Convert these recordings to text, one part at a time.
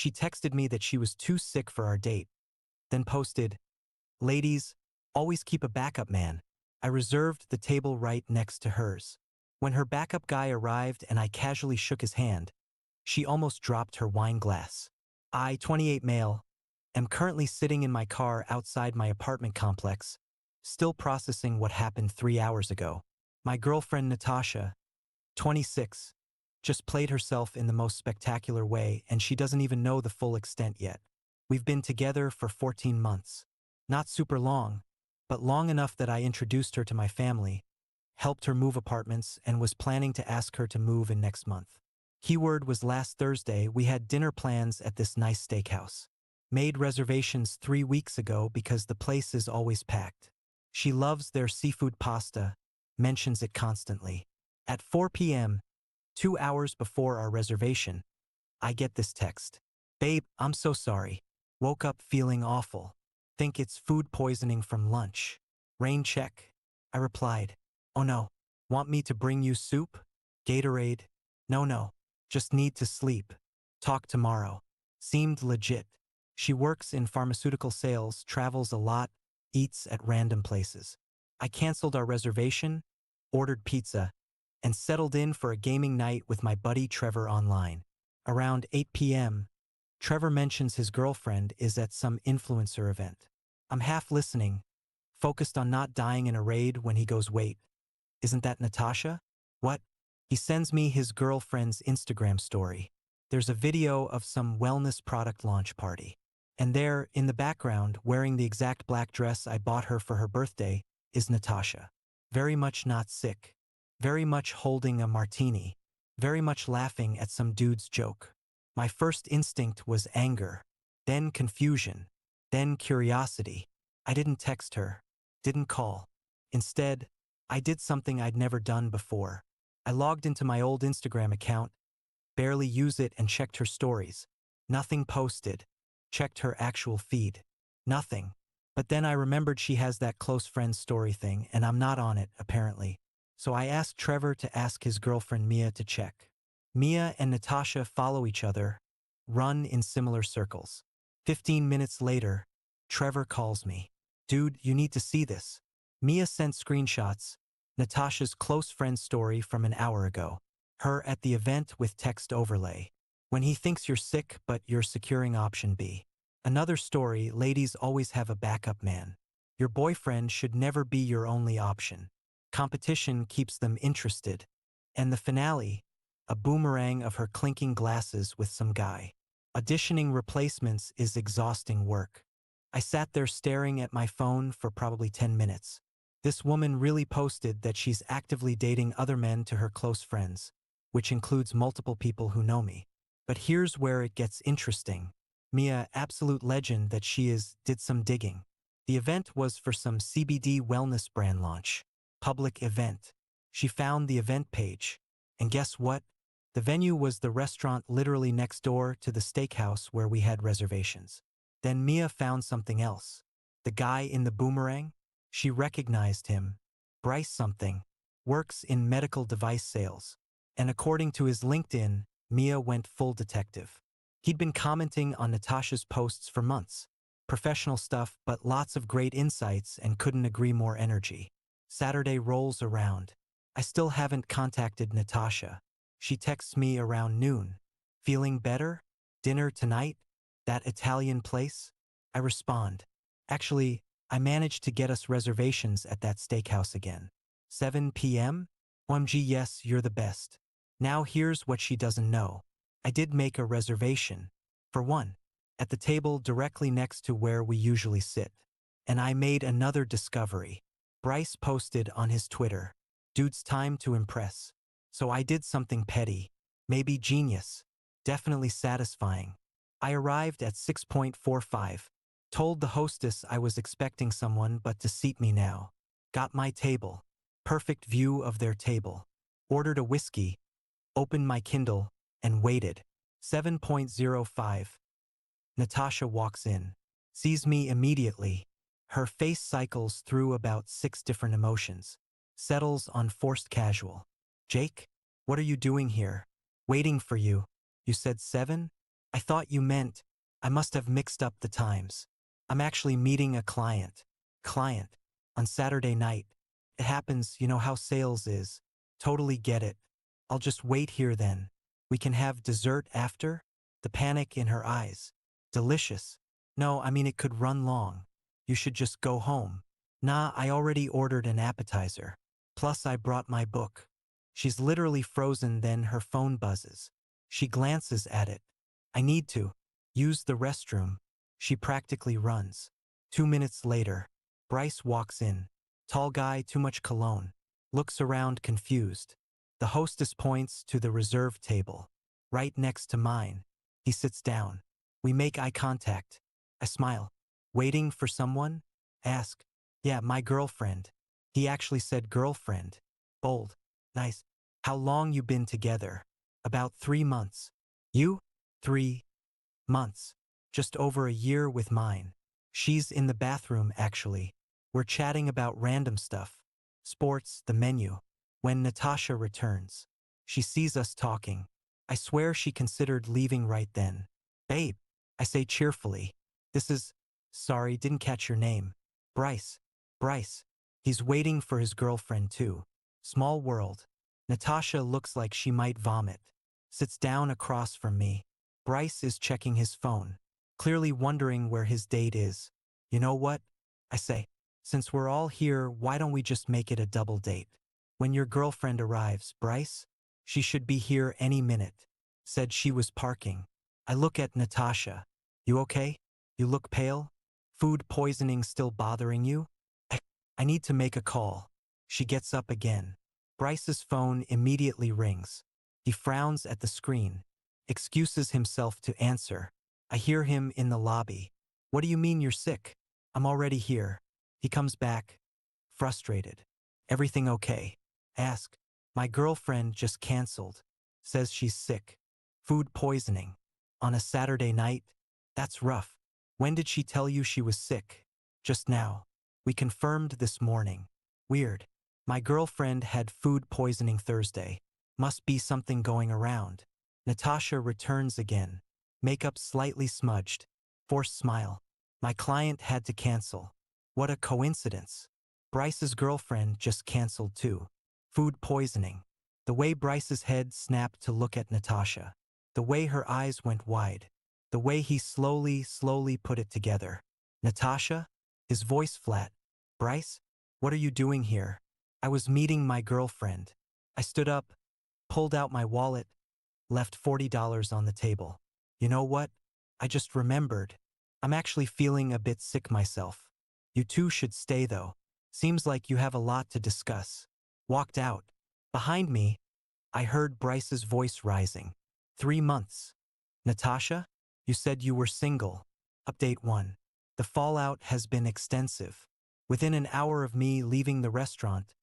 She texted me that she was too sick for our date, then posted, "Ladies, always keep a backup man." I reserved the table right next to hers. When her backup guy arrived and I casually shook his hand, she almost dropped her wine glass. I, 28 male, am currently sitting in my car outside my apartment complex, still processing what happened 3 hours ago. My girlfriend Natasha, 26, just played herself in the most spectacular way, and she doesn't even know the full extent yet. We've been together for 14 months. Not super long, but long enough that I introduced her to my family, helped her move apartments, and was planning to ask her to move in next month. Keyword was last Thursday. We had dinner plans at this nice steakhouse. Made reservations 3 weeks ago because the place is always packed. She loves their seafood pasta, mentions it constantly. At 4 p.m., 2 hours before our reservation, I get this text. "Babe, I'm so sorry. Woke up feeling awful. Think it's food poisoning from lunch. Rain check." I replied, "Oh no. Want me to bring you soup? Gatorade?" No. Just need to sleep. Talk tomorrow." Seemed legit. She works in pharmaceutical sales, travels a lot, eats at random places. I canceled our reservation, ordered pizza, and settled in for a gaming night with my buddy Trevor online. Around 8 p.m., Trevor mentions his girlfriend is at some influencer event. I'm half listening, focused on not dying in a raid when he goes, "Wait, isn't that Natasha?" "What?" He sends me his girlfriend's Instagram story. There's a video of some wellness product launch party. And there, in the background, wearing the exact black dress I bought her for her birthday, is Natasha. Very much not sick. Very much holding a martini. Very much laughing at some dude's joke. My first instinct was anger, then confusion, then curiosity. I didn't text her, didn't call. Instead, I did something I'd never done before. I logged into my old Instagram account, barely use it, and checked her stories. Nothing posted. Checked her actual feed. Nothing. But then I remembered she has that close friends story thing, and I'm not on it, apparently. So I asked Trevor to ask his girlfriend Mia to check. Mia and Natasha follow each other, run in similar circles. 15 minutes later, Trevor calls me. "Dude, you need to see this." Mia sent screenshots, Natasha's close friend story from an hour ago. Her at the event with text overlay. "When he thinks you're sick but you're securing option B." Another story, "Ladies always have a backup man. Your boyfriend should never be your only option. Competition keeps them interested." And the finale, a boomerang of her clinking glasses with some guy. Auditioning replacements is exhausting work. I sat there staring at my phone for probably 10 minutes. This woman really posted that she's actively dating other men to her close friends, which includes multiple people who know me. But here's where it gets interesting. Mia, absolute legend that she is, did some digging. The event was for some CBD wellness brand launch. Public event. She found the event page. And guess what? The venue was the restaurant literally next door to the steakhouse where we had reservations. Then Mia found something else. The guy in the boomerang? She recognized him. Bryce something. Works in medical device sales. And according to his LinkedIn, Mia went full detective. He'd been commenting on Natasha's posts for months. Professional stuff, but lots of great insights, and couldn't agree more. Energy. Saturday rolls around. I still haven't contacted Natasha. She texts me around noon. "Feeling better? Dinner tonight? That Italian place?" I respond. "Actually, I managed to get us reservations at that steakhouse again. 7 p.m.? OMG, yes, you're the best." Now here's what she doesn't know. I did make a reservation. For one. At the table directly next to where we usually sit. And I made another discovery. Bryce posted on his Twitter. "Dude's time to impress." So I did something petty. Maybe genius. Definitely satisfying. I arrived at 6:45. Told the hostess I was expecting someone but to seat me now. Got my table. Perfect view of their table. Ordered a whiskey. Opened my Kindle. And waited. 7:05. Natasha walks in. Sees me immediately. Her face cycles through about 6 different emotions. Settles on forced casual. "Jake? What are you doing here?" "Waiting for you. You said 7? I thought you meant, I must have mixed up the times. I'm actually meeting a client. Client. On Saturday night. It happens, you know how sales is. Totally get it. I'll just wait here then. We can have dessert after? The panic in her eyes. Delicious. No, I mean it could run long. You should just go home. Nah, I already ordered an appetizer. Plus I brought my book. She's literally frozen, then her phone buzzes. She glances at it. I need to use the restroom. She practically runs. 2 minutes later, Bryce walks in. Tall guy, too much cologne. Looks around confused. The hostess points to the reserved table. Right next to mine. He sits down. We make eye contact. I smile. Waiting for someone? Ask. Yeah, my girlfriend. He actually said girlfriend. Bold. Nice. How long you been together? About 3 months. You? 3 months. Just over a year with mine. She's in the bathroom, actually. We're chatting about random stuff. Sports, the menu. When Natasha returns, she sees us talking. I swear she considered leaving right then. Babe, I say cheerfully. This is... Sorry, didn't catch your name. Bryce. Bryce. He's waiting for his girlfriend too. Small world. Natasha looks like she might vomit. Sits down across from me. Bryce is checking his phone, clearly wondering where his date is. You know what? I say. Since we're all here, why don't we just make it a double date? When your girlfriend arrives, Bryce? She should be here any minute. Said she was parking. I look at Natasha. You okay? You look pale? Food poisoning still bothering you? I need to make a call. She gets up again. Bryce's phone immediately rings. He frowns at the screen. Excuses himself to answer. I hear him in the lobby. What do you mean you're sick? I'm already here. He comes back. Frustrated. Everything okay? Ask. My girlfriend just canceled. Says she's sick. Food poisoning. On a Saturday night? That's rough. When did she tell you she was sick? Just now. We confirmed this morning. Weird. My girlfriend had food poisoning Thursday. Must be something going around. Natasha returns again. Makeup slightly smudged. Forced smile. My client had to cancel. What a coincidence. Bryce's girlfriend just canceled too. Food poisoning. The way Bryce's head snapped to look at Natasha. The way her eyes went wide. The way he slowly put it together. Natasha? His voice flat. Bryce? What are you doing here? I was meeting my girlfriend. I stood up, pulled out my wallet, left $40 on the table. You know what? I just remembered. I'm actually feeling a bit sick myself. You two should stay though. Seems like you have a lot to discuss. Walked out. Behind me, I heard Bryce's voice rising. 3 months. Natasha? You said you were single. Update 1. The fallout has been extensive. Within an hour of me leaving the restaurant,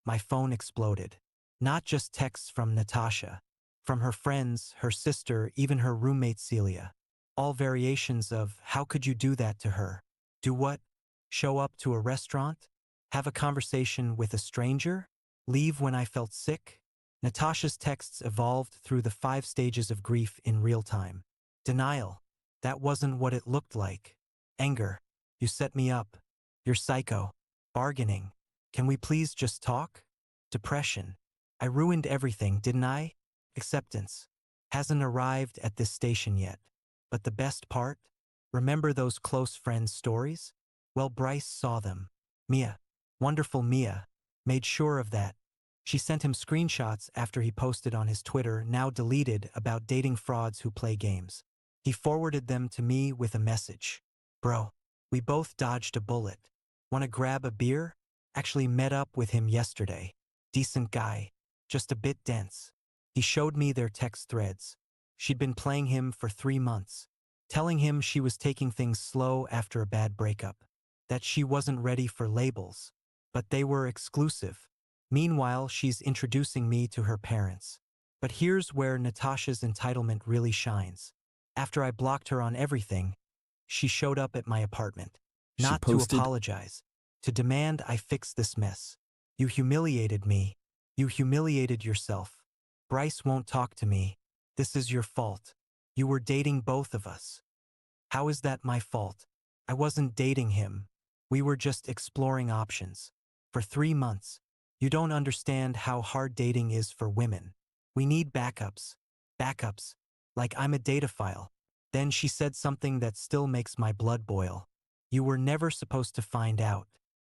my phone exploded. Not just texts from Natasha. From her friends, her sister, even her roommate Celia. All variations of, how could you do that to her? Do what? Show up to a restaurant? Have a conversation with a stranger? Leave when I felt sick? Natasha's texts evolved through the 5 stages of grief in real time. Denial. That wasn't what it looked like. Anger. You set me up. You're psycho. Bargaining. Can we please just talk? Depression. I ruined everything, didn't I? Acceptance. Hasn't arrived at this station yet. But the best part? Remember those close friends' stories? Well, Bryce saw them. Mia. Wonderful Mia. Made sure of that. She sent him screenshots after he posted on his Twitter, now deleted, about dating frauds who play games. He forwarded them to me with a message. Bro, we both dodged a bullet. Wanna grab a beer? Actually met up with him yesterday. Decent guy. Just a bit dense. He showed me their text threads. She'd been playing him for 3 months. Telling him she was taking things slow after a bad breakup. That she wasn't ready for labels. But they were exclusive. Meanwhile, she's introducing me to her parents. But here's where Natasha's entitlement really shines. After I blocked her on everything, she showed up at my apartment. She Not to posted, apologize. To demand I fix this mess. You humiliated me. You humiliated yourself. Bryce won't talk to me. This is your fault. You were dating both of us. How is that my fault? I wasn't dating him. We were just exploring options. For 3 months. You don't understand how hard dating is for women. We need backups. Backups. Like I'm a data file. Then she said something that still makes my blood boil. You were never supposed to find out.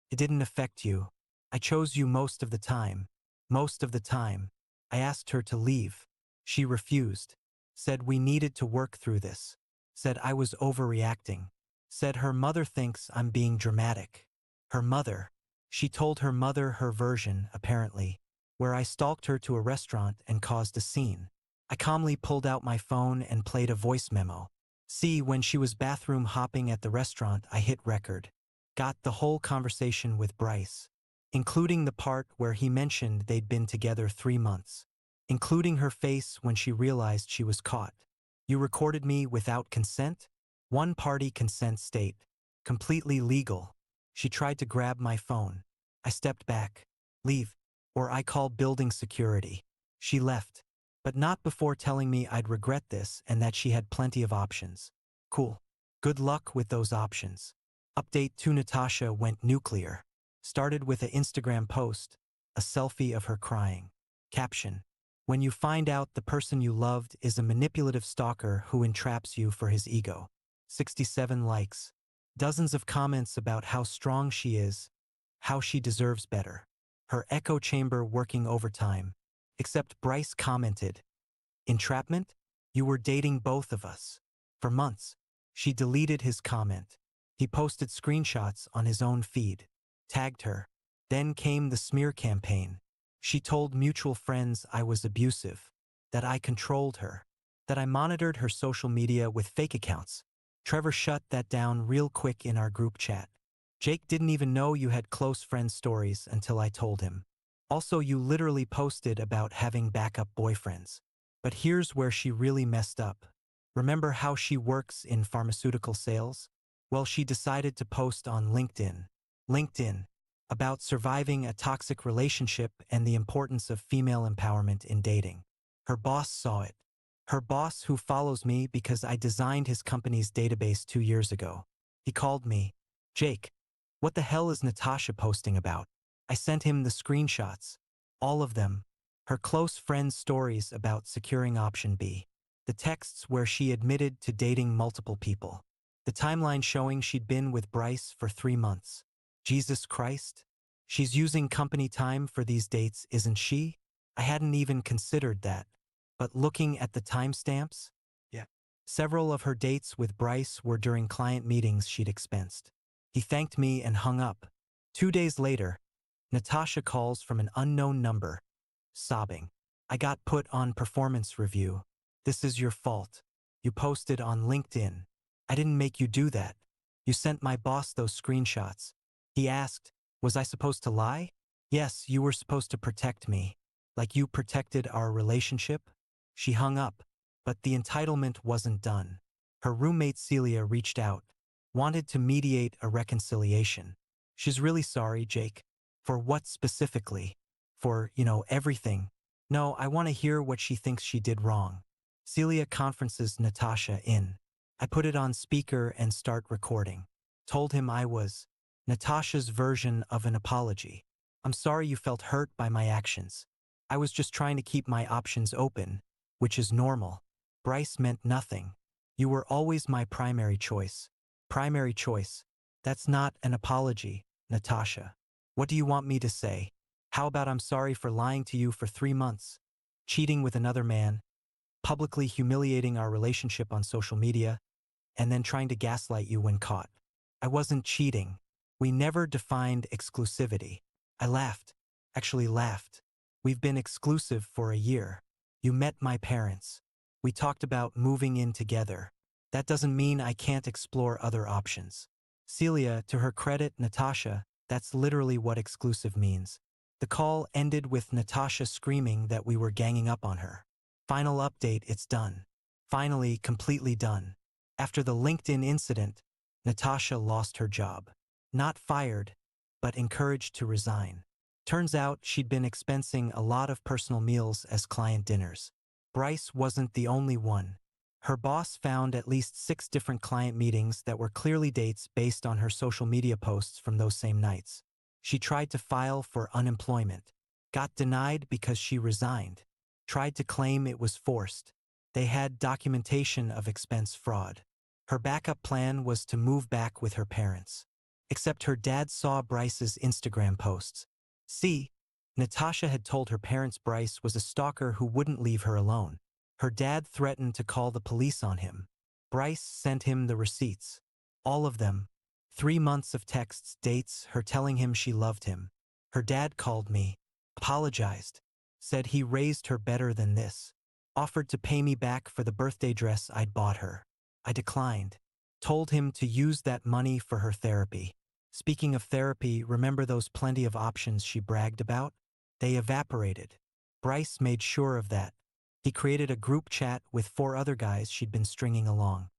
It didn't affect you. I chose you most of the time. Most of the time. I asked her to leave. She refused. Said we needed to work through this. Said I was overreacting. Said her mother thinks I'm being dramatic. Her mother. She told her mother her version, apparently, where I stalked her to a restaurant and caused a scene. I calmly pulled out my phone and played a voice memo. See, when she was bathroom hopping at the restaurant, I hit record. Got the whole conversation with Bryce, including the part where he mentioned they'd been together 3 months, including her face when she realized she was caught. You recorded me without consent? One-party consent state. Completely legal. She tried to grab my phone. I stepped back. Leave, or I call building security. She left, but not before telling me I'd regret this and that she had plenty of options. Cool. Good luck with those options. Update to Natasha went nuclear. Started with an Instagram post, a selfie of her crying. Caption: when you find out the person you loved is a manipulative stalker who entraps you for his ego. 67 likes. Dozens of comments about how strong she is, how she deserves better. Her echo chamber working overtime. Except Bryce commented, entrapment? You were dating both of us. For months. She deleted his comment. He posted screenshots on his own feed. Tagged her. Then came the smear campaign. She told mutual friends I was abusive, that I controlled her, that I monitored her social media with fake accounts. Trevor shut that down real quick in our group chat. Jake didn't even know you had close friend stories until I told him. Also, you literally posted about having backup boyfriends. But here's where she really messed up. Remember how she works in pharmaceutical sales? Well, she decided to post on LinkedIn. LinkedIn. About surviving a toxic relationship and the importance of female empowerment in dating. Her boss saw it. Her boss, who follows me because I designed his company's database 2 years ago. He called me. Jake, what the hell is Natasha posting about? I sent him the screenshots. All of them. Her close friends' stories about securing option B. The texts where she admitted to dating multiple people. The timeline showing she'd been with Bryce for 3 months. Jesus Christ. She's using company time for these dates, isn't she? I hadn't even considered that. But looking at the timestamps? Yeah. Several of her dates with Bryce were during client meetings she'd expensed. He thanked me and hung up. 2 days later, Natasha calls from an unknown number, sobbing. I got put on performance review. This is your fault. You posted on LinkedIn. I didn't make you do that. You sent my boss those screenshots. He asked, was I supposed to lie? Yes, you were supposed to protect me. Like you protected our relationship? She hung up, but the entitlement wasn't done. Her roommate Celia reached out, wanted to mediate a reconciliation. She's really sorry, Jake. For what specifically? For, everything. No, I want to hear what she thinks she did wrong. Celia conferences Natasha in. I put it on speaker and start recording. Told him I was Natasha's version of an apology. I'm sorry you felt hurt by my actions. I was just trying to keep my options open, which is normal. Bryce meant nothing. You were always my primary choice. Primary choice. That's not an apology, Natasha. What do you want me to say? How about I'm sorry for lying to you for 3 months, cheating with another man, publicly humiliating our relationship on social media, and then trying to gaslight you when caught? I wasn't cheating. We never defined exclusivity. I laughed. Actually laughed. We've been exclusive for a year. You met my parents. We talked about moving in together. That doesn't mean I can't explore other options. Celia, to her credit, Natasha, that's literally what exclusive means. The call ended with Natasha screaming that we were ganging up on her. Final update, it's done. Finally, completely done. After the LinkedIn incident, Natasha lost her job. Not fired, but encouraged to resign. Turns out she'd been expensing a lot of personal meals as client dinners. Bryce wasn't the only one. Her boss found at least 6 different client meetings that were clearly dates based on her social media posts from those same nights. She tried to file for unemployment, got denied because she resigned, tried to claim it was forced. They had documentation of expense fraud. Her backup plan was to move back with her parents. Except her dad saw Bryce's Instagram posts. See, Natasha had told her parents Bryce was a stalker who wouldn't leave her alone. Her dad threatened to call the police on him. Bryce sent him the receipts. All of them. 3 months of texts, dates, her telling him she loved him. Her dad called me, apologized, said he raised her better than this, offered to pay me back for the birthday dress I'd bought her. I declined, told him to use that money for her therapy. Speaking of therapy, remember those plenty of options she bragged about? They evaporated. Bryce made sure of that. He created a group chat with 4 other guys she'd been stringing along.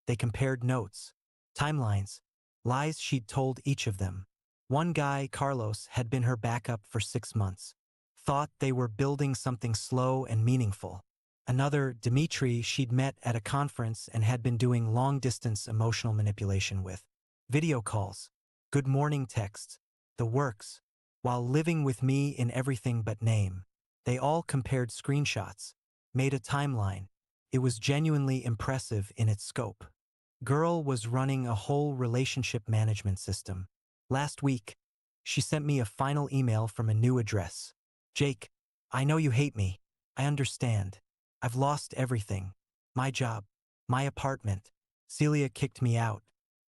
They compared notes, timelines, lies she'd told each of them. One guy, Carlos, had been her backup for 6 months. Thought they were building something slow and meaningful. Another, Dimitri, she'd met at a conference and had been doing long-distance emotional manipulation with. Video calls, good morning texts, the works, while living with me in everything but name. They all compared screenshots, made a timeline. It was genuinely impressive in its scope. Girl was running a whole relationship management system. Last week, she sent me a final email from a new address. Jake, I know you hate me. I understand. I've lost everything. My job, my apartment. Celia kicked me out.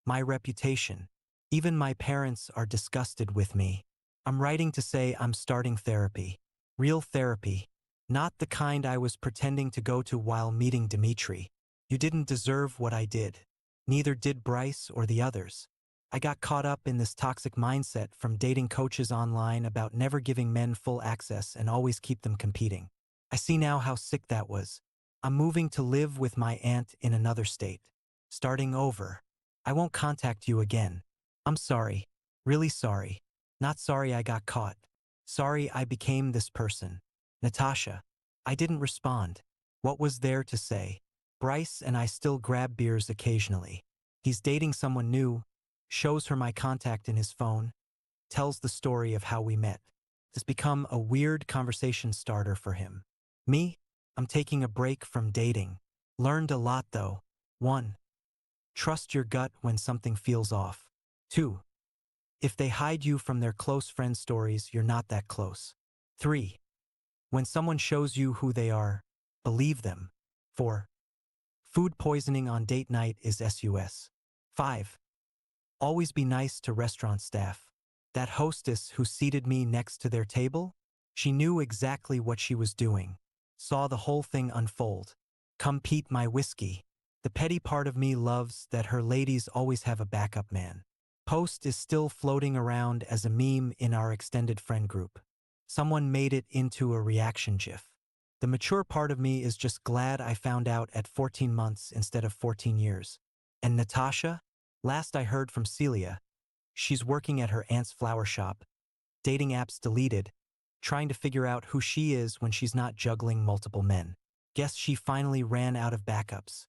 My reputation. Even my parents are disgusted with me. I'm writing to say I'm starting therapy. Real therapy. Not the kind I was pretending to go to while meeting Dimitri. You didn't deserve what I did. Neither did Bryce or the others. I got caught up in this toxic mindset from dating coaches online about never giving men full access and always keep them competing. I see now how sick that was. I'm moving to live with my aunt in another state. Starting over. I won't contact you again. I'm sorry. Really sorry. Not sorry I got caught. Sorry I became this person. Natasha. I didn't respond. What was there to say? Bryce and I still grab beers occasionally. He's dating someone new, shows her my contact in his phone, tells the story of how we met. It's become a weird conversation starter for him. Me? I'm taking a break from dating. Learned a lot though. 1. Trust your gut when something feels off. 2. If they hide you from their close friend stories, you're not that close. 3. When someone shows you who they are, believe them. 4. Food poisoning on date night is SUS. 5. Always be nice to restaurant staff. That hostess who seated me next to their table? She knew exactly what she was doing. Saw the whole thing unfold. Come Pete my whiskey. The petty part of me loves that her ladies always have a backup man. Post is still floating around as a meme in our extended friend group. Someone made it into a reaction gif. The mature part of me is just glad I found out at 14 months instead of 14 years. And Natasha? Last I heard from Celia, she's working at her aunt's flower shop, dating apps deleted, trying to figure out who she is when she's not juggling multiple men. Guess she finally ran out of backups.